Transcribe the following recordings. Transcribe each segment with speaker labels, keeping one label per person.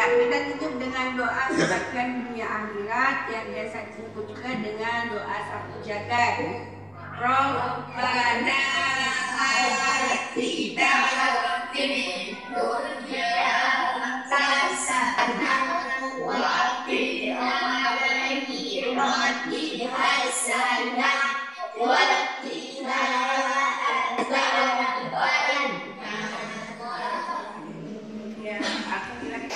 Speaker 1: kita tutup dengan doa kebaikan dunia akhirat yang biasa disebut juga dengan doa sapu jagat. Rabbana atina fid dunya hasanah wa fil akhirati hasanah wa qina adzabannar. Ya, aku bilang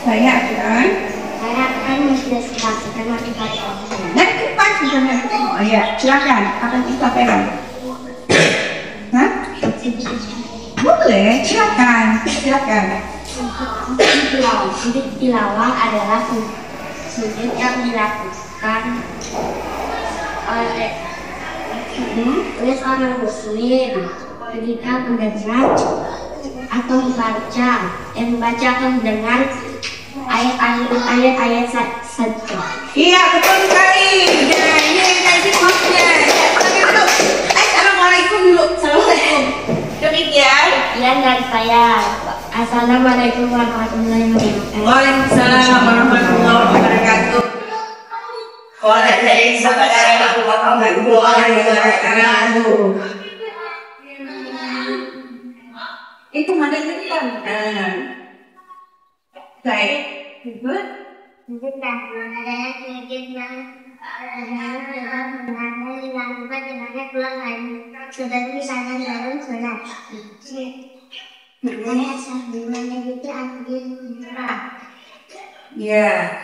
Speaker 1: Saya akan
Speaker 2: menginspirasikan motivasi.
Speaker 1: dan cepat sebenarnya. Oh ya, silakan. Akan disampaikan. Hah? Boleh, silakan. Silakan.
Speaker 2: Sujud tilawah adalah sujud yang dilakukan oleh seorang muslim ketika mendengar atau membaca atau mendengar ayat-ayat saja.
Speaker 1: Iya, betul sekali. Nah, ini dari hostnya. Assalamualaikum dulu. Assalamualaikum. Demikian.
Speaker 2: Sekian dari saya. Assalamualaikum warahmatullahi wabarakatuh.
Speaker 1: Waalaikumsalam warahmatullahi wabarakatuh. Waalaikumsalam warahmatullahi wabarakatuh. Itu mana kan? Baik, good. Ya.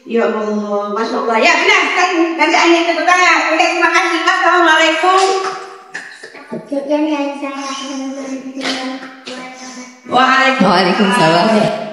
Speaker 1: Ya Allah, Masya Allah. Ya benar, kan nanti ayat tepuk tangan. Oke, terima kasih. Assalamualaikum.
Speaker 3: Waalaikumsalam.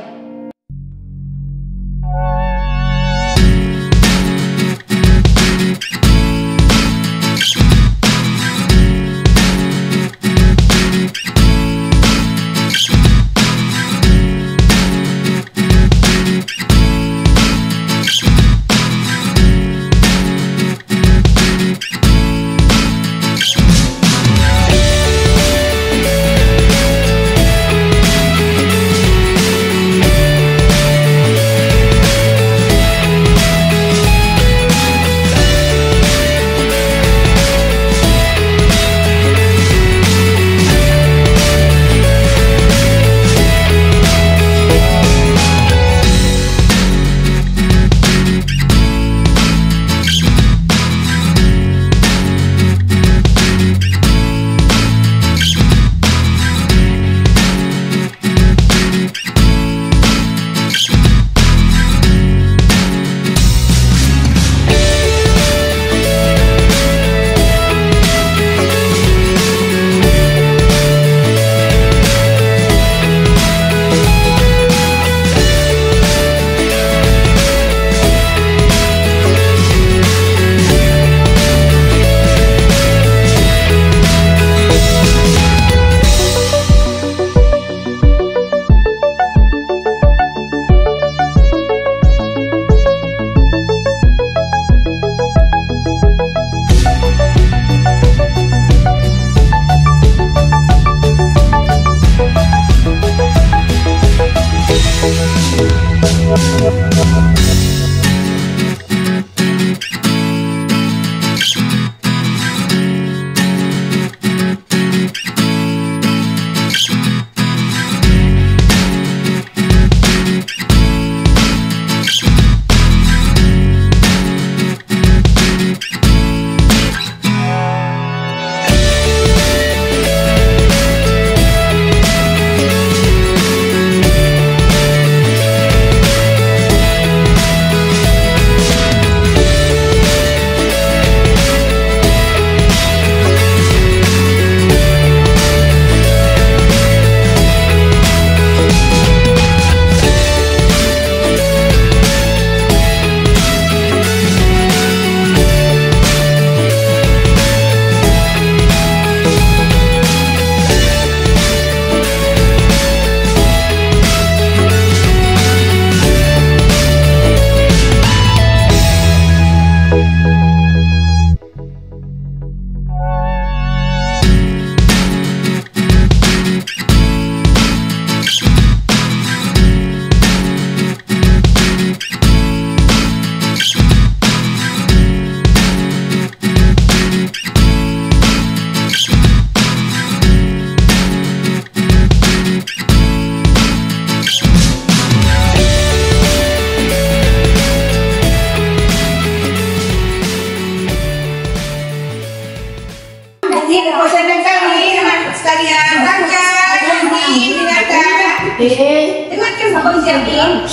Speaker 1: Dengarkan Bu Fauzia ini.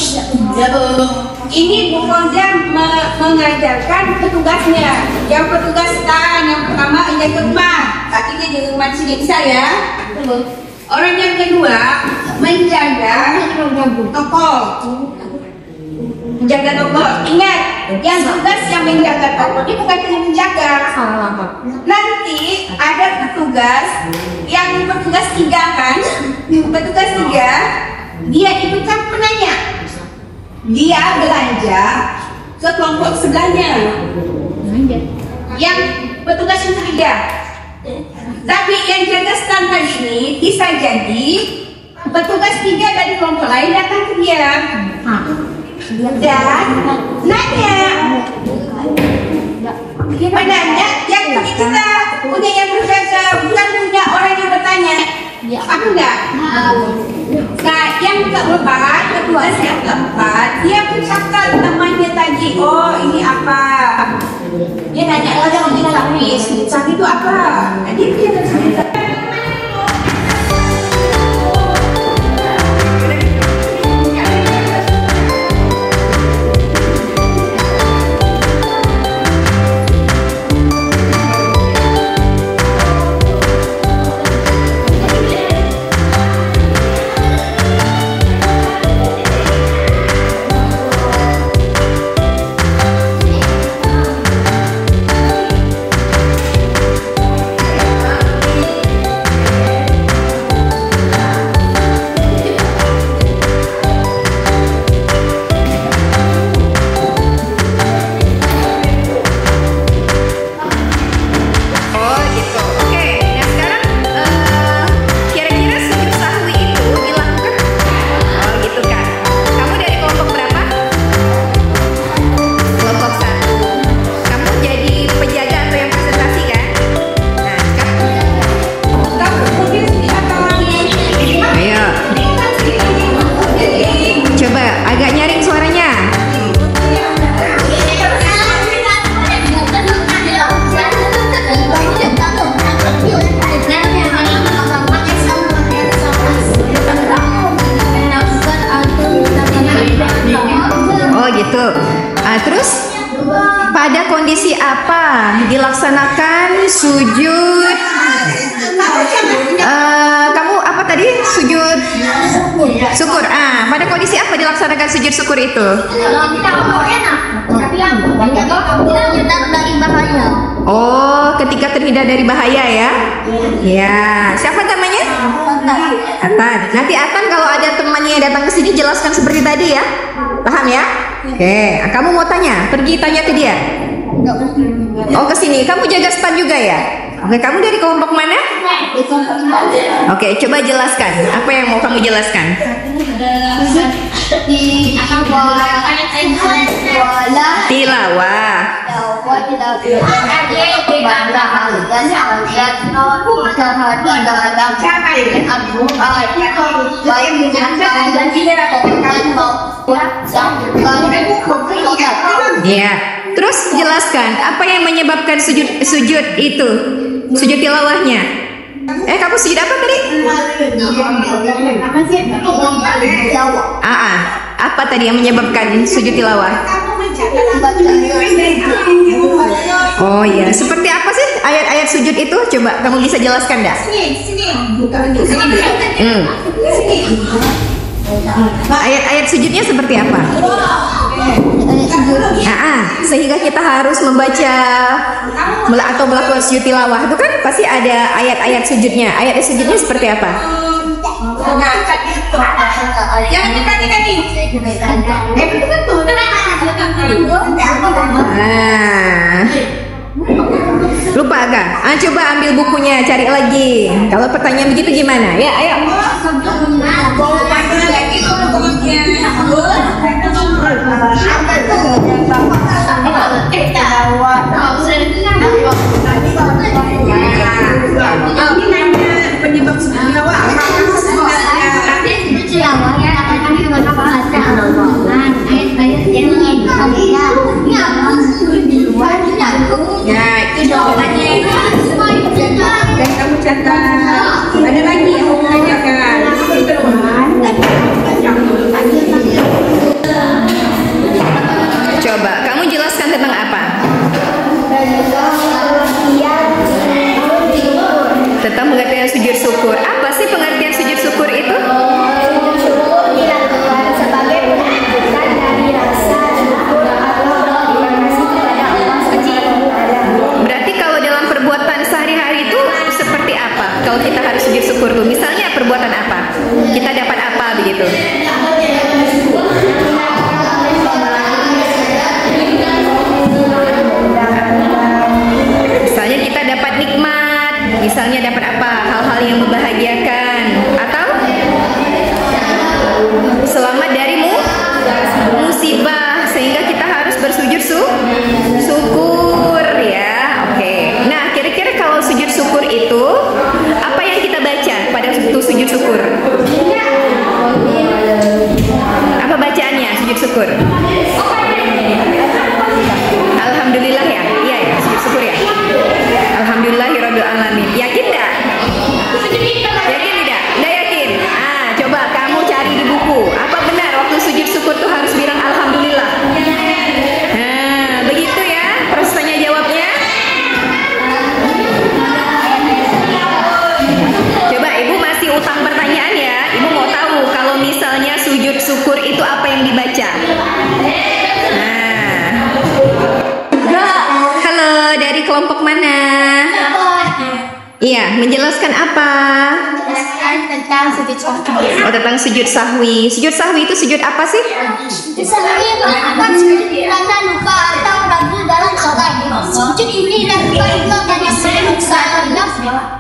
Speaker 1: Ini Bu Fauzia mengajarkan petugasnya. Yang petugas tahan yang pertama yang kedua, kakinya jangan mati bisa ya. Orang yang kedua menjaga toko. Menjaga toko. Ingat, yang tugas yang menjaga toko ini bukan hanya menjaga. Nanti ada petugas yang bertugas 3 kan? Petugas 3 dia ikutan penanya. Dia belanja ke kelompok sebelahnya. Yang petugas yang ketiga. Tapi yang jaga stand tadi ini bisa jadi petugas 3 dari kelompok lain datang ke dia dan nanya. Menanya yang punya kita, punya yang berjaga, bukan punya orang yang bertanya. Apa enggak? Nah, yang keempat, petugas yang keempat, dia mencatat temannya tadi. Oh, ini apa? Dia nanya, oh, jangan kita lapis. Saat itu apa? Nah, dia cerita. Terus pada kondisi apa dilaksanakan sujud? Kamu apa tadi? Sujud syukur. Pada kondisi apa dilaksanakan sujud syukur itu? Oh, ketika terhindar dari bahaya ya? Ya, siapa namanya? Atan. Nanti Atan kalau ada temannya yang datang ke sini jelaskan seperti tadi ya. Paham ya? Oke, kamu mau tanya? Pergi tanya ke dia. Oh, ke sini. Kamu jaga stand juga ya? Oke, kamu dari kelompok mana? Oke, coba jelaskan. Apa yang mau kamu jelaskan? Tilawah. Ya, terus jelaskan apa yang menyebabkan sujud itu, sujud tilawahnya. Kamu sujud apa tadi? Apa tadi yang menyebabkan sujud tilawah? Oh ya, seperti apa sih ayat-ayat sujud itu? Coba kamu bisa jelaskan dah. Ayat-ayat sujudnya seperti apa? Sehingga kita harus membaca atau melakukan sujud tilawah itu kan pasti ada ayat-ayat sujudnya. Ayat sujudnya seperti apa? Lupa agak? Coba ambil bukunya, cari lagi. Kalau pertanyaan begitu gimana? Ya, ayo. Penyebab tilawah apa? Tilawahnya akan ya, itu jawabannya. Dan kamu catat. Ada lagi yang mau menanyakan.
Speaker 3: Tentang pengertian sujud syukur. Apa sih pengertian sujud syukur itu?
Speaker 2: Sujud syukur dilakukan sebagai penunjukan dari rasa syukur atau terima kasih kepada Allah Subhanahu wa Ta'ala.
Speaker 3: Berarti kalau dalam perbuatan sehari-hari itu seperti apa? Kalau kita harus sujud syukur tuh, misalnya perbuatan apa? Kita dapat apa begitu? Misalnya kita dapat nikmat, misalnya dapat apa? Hal-hal yang membahagiakan, atau selamat dari musibah, sehingga kita harus bersujud syukur ya. Oke. Nah, kira-kira kalau sujud syukur itu apa yang kita baca pada waktu sujud syukur? Apa bacaannya sujud syukur? Alhamdulillah ya. Iya ya, sujud syukur ya. Alhamdulillahirabbil alamin. Yakin enggak? Yakin tidak? Enggak yakin? Ah, coba kamu cari di buku. Apa benar waktu sujud syukur tuh harus bilang alhamdulillah? Nah, begitu ya proses tanya jawabnya. Coba Ibu masih utang pertanyaan ya. Ibu mau tahu kalau misalnya sujud syukur itu apa yang dibaca? Nah. Halo, dari kelompok mana? Iya, menjelaskan apa?
Speaker 2: Menjelaskan tentang sujud sahwi.
Speaker 3: Oh, tentang sujud sahwi. Sujud sahwi itu sujud apa sih?
Speaker 2: Sujud sahwi merupakan sujud karena lupa atau ragu dalam sholat. Sujud ini dilakukan juga pada sebelum salat.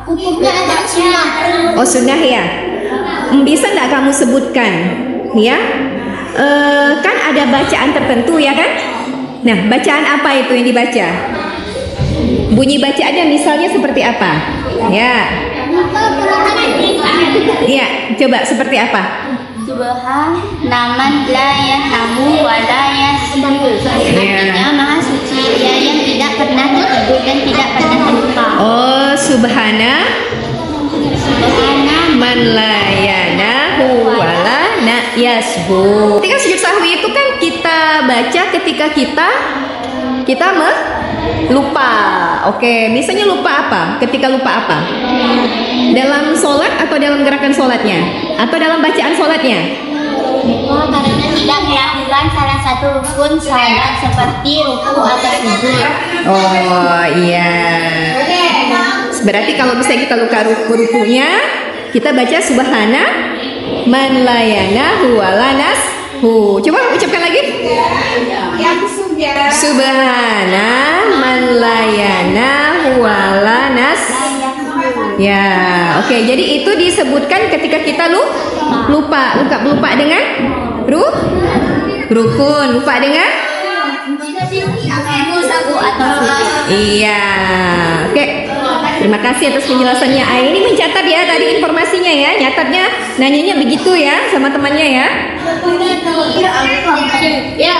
Speaker 2: Hukumnya adalah sunnah.
Speaker 3: Oh, sunnah ya. Bisa nggak kamu sebutkan? Ya, kan ada bacaan tertentu ya kan? Nah, bacaan apa itu yang dibaca? Bunyi bacaannya misalnya seperti apa? Ya. Iya, coba seperti apa?
Speaker 2: Subhanaman la yahnamu wa la yahmul. Artinya maha suci dia yang tidak pernah tertidur dan tidak pernah terlupa.
Speaker 3: Oh, subhana man la yanahu wa la yasbu. Ketika sujud sahwi itu kan kita baca ketika kita lupa. Oke, misalnya lupa apa? Ketika lupa apa? Dalam sholat atau dalam gerakan sholatnya? Atau dalam bacaan sholatnya?
Speaker 2: Oh, karena tidak melakukan salah satu rukun salat seperti ruku atau sujud.
Speaker 3: Oh iya. Berarti kalau misalnya kita lupa rukunya, kita baca subhana man layana huwalanas hu. Coba ucapkan lagi. Subhana man layana huwalanas. Ya, oke. Jadi itu disebutkan ketika kita lupa dengan rukun, lupa dengan iya. Oke. Terima kasih atas penjelasannya. Ini mencatat ya tadi informasinya ya. Nyatatnya nanyanya begitu ya sama temannya ya. Ya.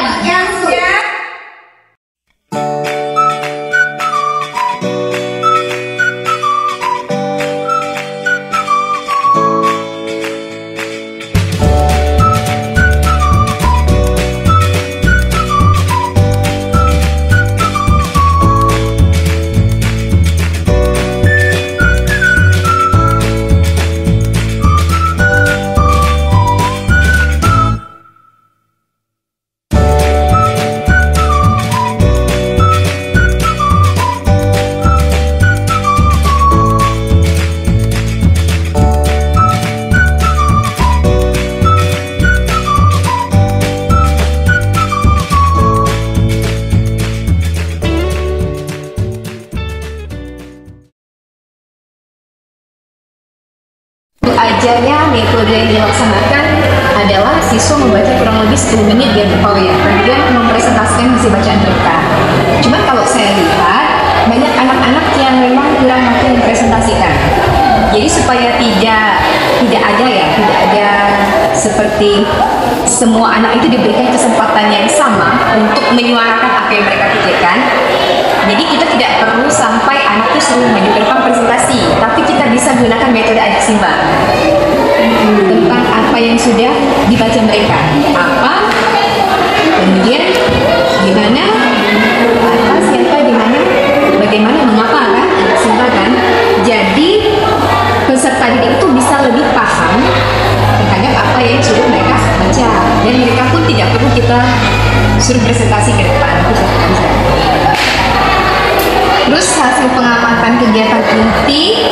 Speaker 3: Ajarnya metode yang dilaksanakan adalah siswa membaca kurang lebih 10 menit di auditorium, kemudian mempresentasikan isi bacaan mereka. Cuma kalau saya lihat banyak anak-anak yang memang kurang mampu mempresentasikan. Jadi supaya tidak ada seperti semua anak itu diberikan kesempatan yang sama untuk menyuarakan apa yang mereka pikirkan. Jadi kita tidak perlu sampai anak itu suruh menunjukkan presentasi, tapi kita bisa gunakan metode ajak simbang tentang apa yang sudah dibaca mereka, apa, kemudian gimana, apa, siapa, gimana, kegiatan inti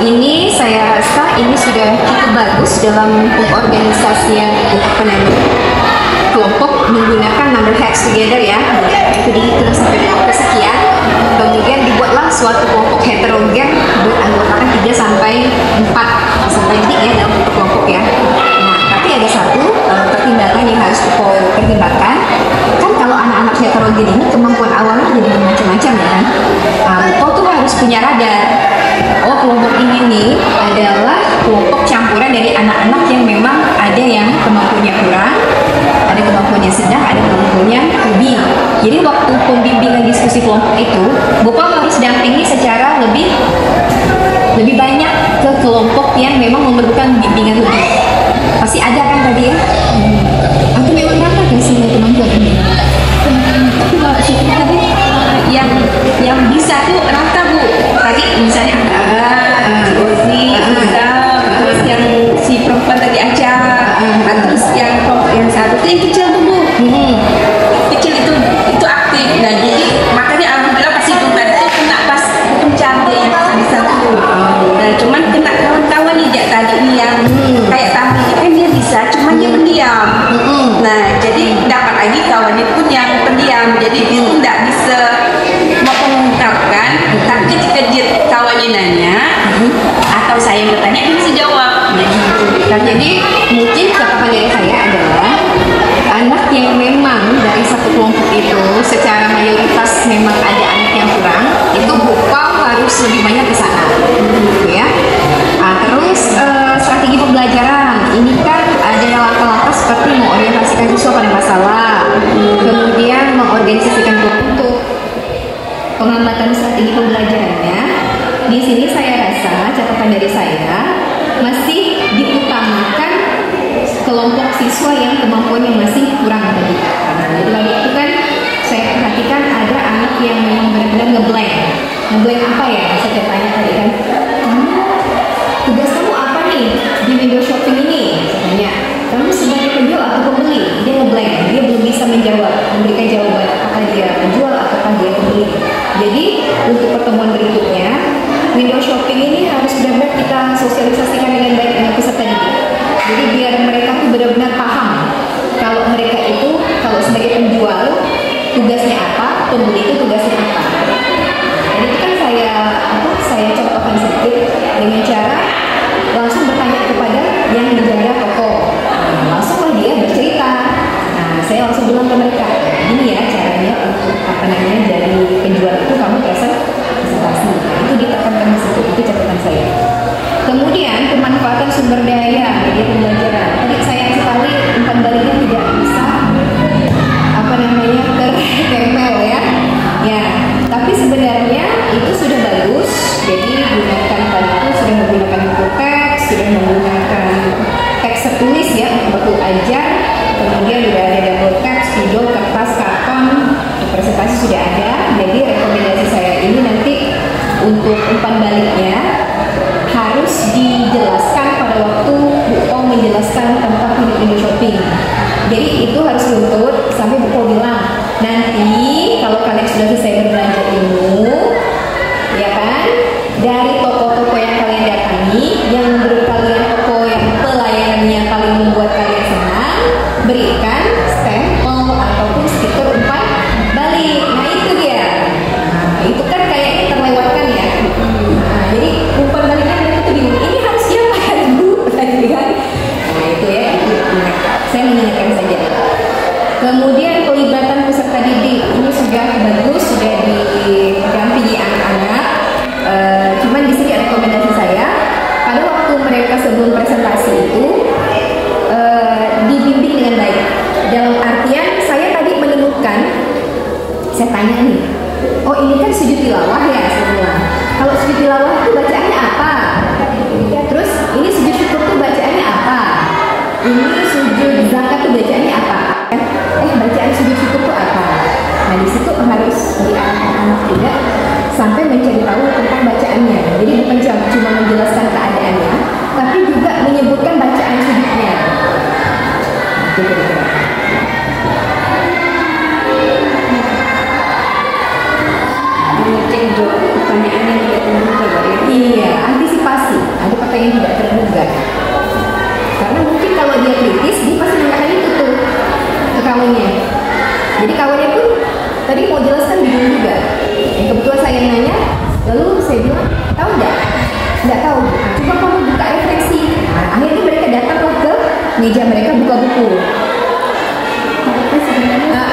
Speaker 3: ini saya rasa ini sudah cukup bagus dalam pengorganisasian kelompok menggunakan number heads together ya. Itu dihitung sampai dengan kesekian. Kemudian dibuatlah suatu kelompok heterogen beranggotakan 3 sampai 4 sampai detik ya dalam kelompok ya. Nah, tapi ada satu pertimbangan yang harus kita pertimbangkan. Kan kalau anak-anak heterogen ini kemampuan awalnya jadi macam-macam ya kan. Kau tuh harus punya radar. Oh, kelompok ini nih adalah kelompok campuran dari anak-anak yang memang ada yang kemampuannya kurang, ada kemampuannya sedang, ada kemampuannya lebih. Jadi waktu pembimbingan diskusi kelompok itu, Bapak harus dampingi secara lebih banyak ke kelompok yang memang memerlukan bimbingan lebih. Pasti ada kan tadi ya? Aku memang rata kan semua kemampuan ini. Tapi kalau tadi yang bisa tuh rata Bu. Tadi misalnya Rosi, terus yang si perempuan tadi aja, terus yang satu itu yang kecil tuh Bu. Kecil itu aktif. Nah jadi makanya alhamdulillah pas itu tadi tuh kena pas pencari yang satu. Nah cuman kena kawan-kawan nih tadi nih yang kayak tadi kan dia bisa, cuman dia pendiam. Nah jadi dapat lagi kawannya pun yang pendiam. Jadi dia tuh nggak bisa mau mengungkapkan, tapi ketika dia kawannya nanya atau saya bertanya dia bisa jawab. Nah, jadi mungkin catatan dari saya adalah anak yang memang dari satu kelompok itu secara mayoritas memang ada anak yang kurang, itu Bupal harus lebih banyak ke sana, gitu ya. Terus strategi pembelajaran ini kan ada langkah-langkah seperti mengorientasikan siswa pada masalah, kemudian mengorganisasikan grup untuk pengamatan strategi pembelajarannya. Di sini saya rasa catatan dari saya masih diutamakan kelompok siswa yang kemampuannya masih kurang tadi. Jadi lagi itu kan saya perhatikan ada anak yang memang benar-benar ngeblank. Ngeblank apa ya? Saya tanya tadi kan, tugas kamu apa nih di window shopping ini? Saya tanya, kamu sebagai penjual atau pembeli? Dia ngeblank, dia belum bisa memberikan jawaban apakah dia penjual ataukah dia pembeli. Jadi untuk pertemuan berikutnya, window shopping ini harus benar-benar kita sosialisasikan dengan baik dengan peserta didik. Jadi biar mereka tuh benar-benar paham kalau mereka itu kalau sebagai penjual tugasnya apa, pembeli itu tugasnya apa. Dan itu kan saya contohkan sedikit dengan cara langsung bertanya kepada yang menjaga toko. Langsunglah dia bercerita. Nah, saya langsung bilang ke mereka, ini ya caranya untuk dari penjual itu kamu presentasi. Itu ditekankan di situ, itu catatan saya. Kemudian pemanfaatan sumber daya media pembelajaran. Tadi sayang sekali umpan baliknya tidak bisa tertempel ya. Ya, tapi sebenarnya itu sudah bagus. Jadi gunakan tadi itu sudah menggunakan buku teks, sudah menggunakan teks tertulis ya untuk waktu ajar. Kemudian sudah ada double text, video, kertas, karton, presentasi sudah ada. Jadi rekomendasi saya ini nanti untuk umpan baliknya harus dijelaskan pada waktu Bu Po menjelaskan tentang window shopping. Jadi itu harus dituntut sampai Bu Po bilang, nanti kalau kalian sudah selesai berbelanja ilmu, ya kan, dari toko-toko yang kalian datangi, yang menurut kalian toko yang pelayanannya paling membuat kalian senang, berikan stempel ataupun stiker umpan balik. Nah itu dia. Nah, itu kan kayaknya terlewatkan ya. meja mereka buka buku.
Speaker 2: Tapi sebenarnya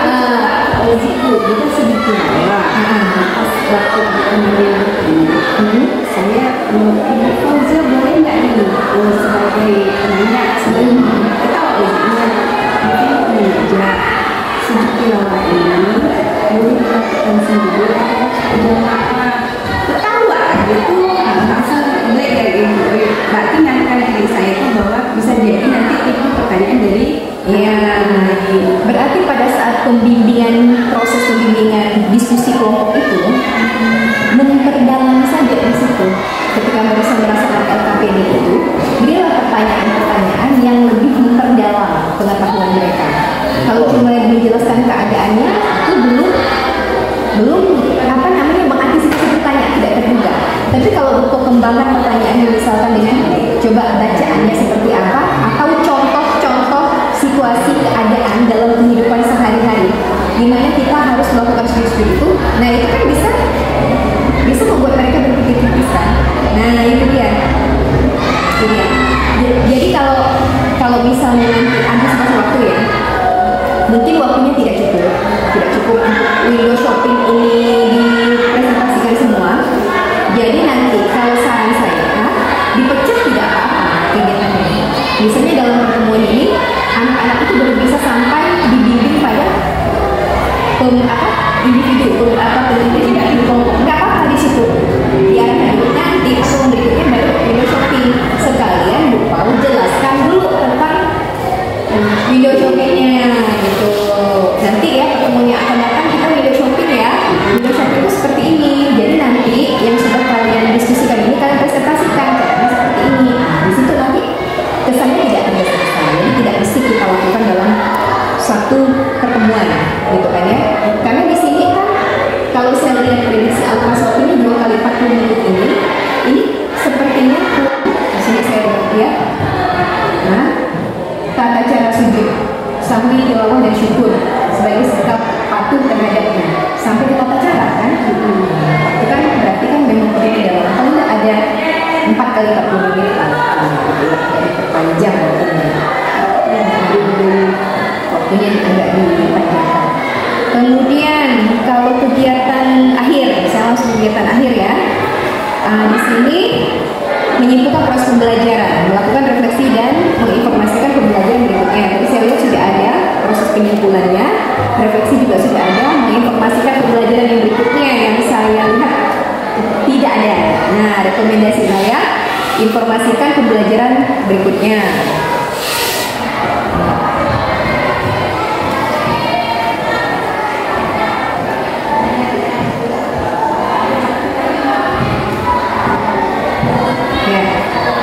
Speaker 2: resiko juga sedikit. Pas waktu mengambil buku, saya Ibu Fauza boleh nggak nih sebagai penanya selain ketawa mungkin meja sedikit lama ini boleh dilakukan sendiri atau jamaah ketawa gitu asal mulai dari ibu. Berarti nyangka diri saya itu bahwa bisa jadi nanti itu pertanyaan dari
Speaker 3: Berarti pada saat proses pembimbingan diskusi kelompok itu memperdalam saja di situ. Ketika mereka merasakan LKPD itu, berilah pertanyaan-pertanyaan yang lebih memperdalam pengetahuan mereka. Kalau cuma menjelaskan keadaannya, itu belum mengantisipasi pertanyaan tidak terduga. Tapi kalau untuk kembangkan pertanyaannya misalkan dengan coba bacaannya seperti apa atau contoh-contoh situasi keadaan dalam kehidupan sehari-hari di mana kita harus melakukan studi itu, nah itu kan bisa membuat mereka berpikir kritis kan. Nah itu dia. Jadi kalau misalnya nanti antisipasi waktu ya, mungkin waktunya tidak cukup untuk window shopping ini dipresentasikan semua. Jadi nanti kalau saran saya dipecah tidak apa-apa kegiatannya. Misalnya dalam pertemuan ini anak-anak itu baru bisa sampai dibimbing pada individu tidak di kelompok, nggak apa-apa di situ. Diarahkan dulu nanti atau berikutnya baru window shopping. Sekalian Bu Pau jelaskan dulu tentang window shoppingnya gitu. Nanti ya pertemuannya akan datang kita window shopping ya. Window shopping itu seperti ini. Jadi nanti yang sudah kalian diskusikan ini kalian presentasikan caranya seperti ini. Di situ nanti kesannya tidak tergesa-gesa. Jadi tidak mesti kita lakukan dalam satu pertemuan gitu kan ya. Karena di sini kan kalau saya lihat prediksi Alpha ini 2 kali 40 menit ini sepertinya di sini saya lihat. Nah, tata cara sujud sambil tilawah dan syukur sebagai sikap patuh terhadapnya sampai ke tata cara kan. Itu kan berarti kan memang perlu dalam kalau tidak ada 4 kali 40 menit jadi perpanjang waktunya agak dipanjangkan. Kemudian kalau kegiatan akhir, saya langsung kegiatan akhir ya. Di sini menyimpulkan proses pembelajaran, melakukan refleksi dan menginformasikan pembelajaran berikutnya. Tadi saya lihat sudah ada proses penyimpulannya, refleksi juga sudah ada, menginformasikan pembelajaran yang berikutnya yang saya lihat tidak ada. Nah, rekomendasi saya informasikan pembelajaran berikutnya.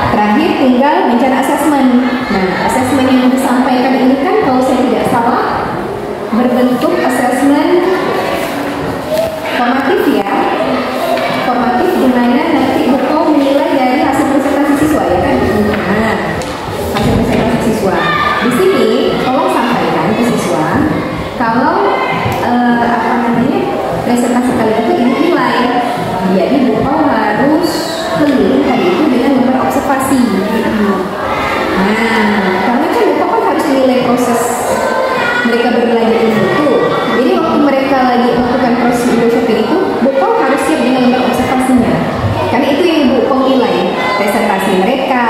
Speaker 3: Terakhir tinggal rencana asesmen. Nah, asesmen yang disampaikan ini kan kalau saya tidak salah berbentuk asesmen formatif ya. Formatif di mana nanti buku menilai dari hasil presentasi siswa ya kan. Nah, hasil presentasi siswa. Di sini tolong sampaikan ke siswa kalau presentasi kalian itu dinilai. Jadi buku harus keliling hari itu dengan lembar observasi. Nah, karena kan buku kan harus menilai proses mereka berbelanja itu. Jadi waktu mereka lagi melakukan proses window shopping itu, buku harus siap dengan lembar observasinya. Karena itu yang buku nilai presentasi mereka,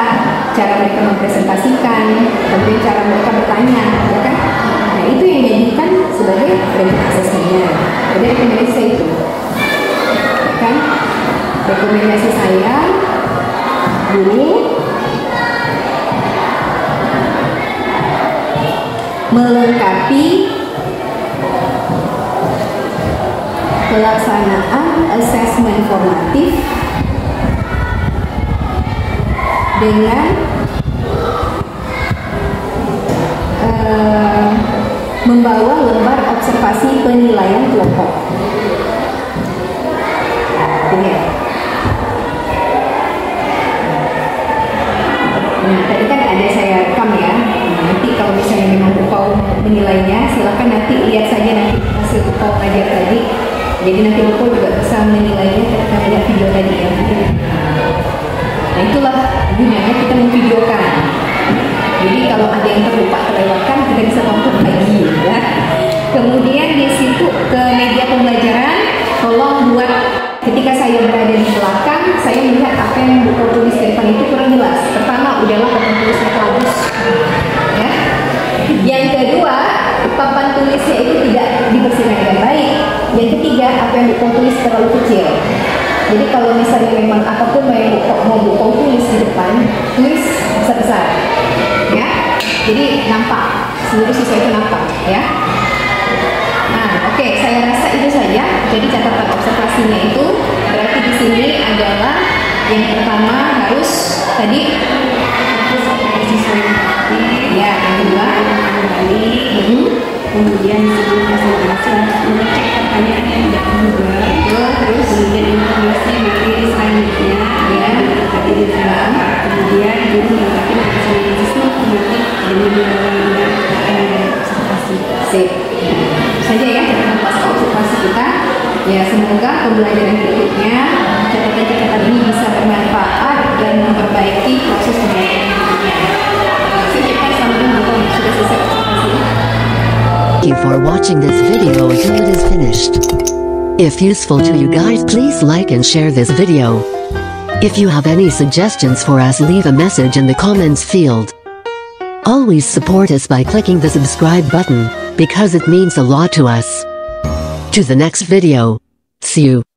Speaker 3: cara mereka mempresentasikan, kemudian cara mereka bertanya, ya kan? Nah, itu yang dijadikan sebagai rencana asesmennya. Jadi rekomendasi saya itu, kan? Rekomendasi saya guru melengkapi pelaksanaan asesmen formatif dengan membawa lembar observasi penilaian kelompok. Nah, tadi kan ada saya rekam ya. Nanti kalau misalnya memang Upau menilainya, silakan nanti lihat saja nanti hasil Upau ngajar tadi. Jadi nanti Upau juga bisa menilainya ketika melihat video tadi ya. Nah, itulah gunanya kita memvideokan.
Speaker 2: Jadi kalau ada yang terlupa terlewatkan, kita bisa tonton lagi ya. Kemudian di situ ke media pembelajaran, tolong buat ketika saya berada di belakang, saya melihat apa yang buku tulis di depan itu kurang jelas. Pertama, udahlah papan tulisnya bagus, ya. Yang kedua, papan tulisnya itu tidak dibersihkan dengan baik. Yang ketiga, apa yang buku tulis terlalu kecil. Jadi kalau misalnya memang apapun mau buku tulis di depan, tulis besar-besar, ya. Jadi nampak, seluruh siswa itu nampak, ya. Nah, oke, saya rasa itu saja. Jadi catatan observasinya itu berarti di sini adalah yang pertama harus tadi ya, yang kedua kembali, kemudian sebelum presentasi mengecek pertanyaan yang tidak mudah, terus kemudian informasi materi selanjutnya ya tadi dibilang, kemudian guru melakukan analisis matematik dengan observasi. Sip. Saja ya pas observasi kita. Ya, semoga pembelajaran berikutnya catatan-catatan ini bisa bermanfaat dan memperbaiki proses pembelajaran berikutnya. Sekitar sampai sudah selesai observasi.
Speaker 4: Thank you for watching this video until it is finished. If useful to you guys, please like and share this video. If you have any suggestions for us, leave a message in the comments field. Always support us by clicking the subscribe button, because it means a lot to us. To the next video. See you.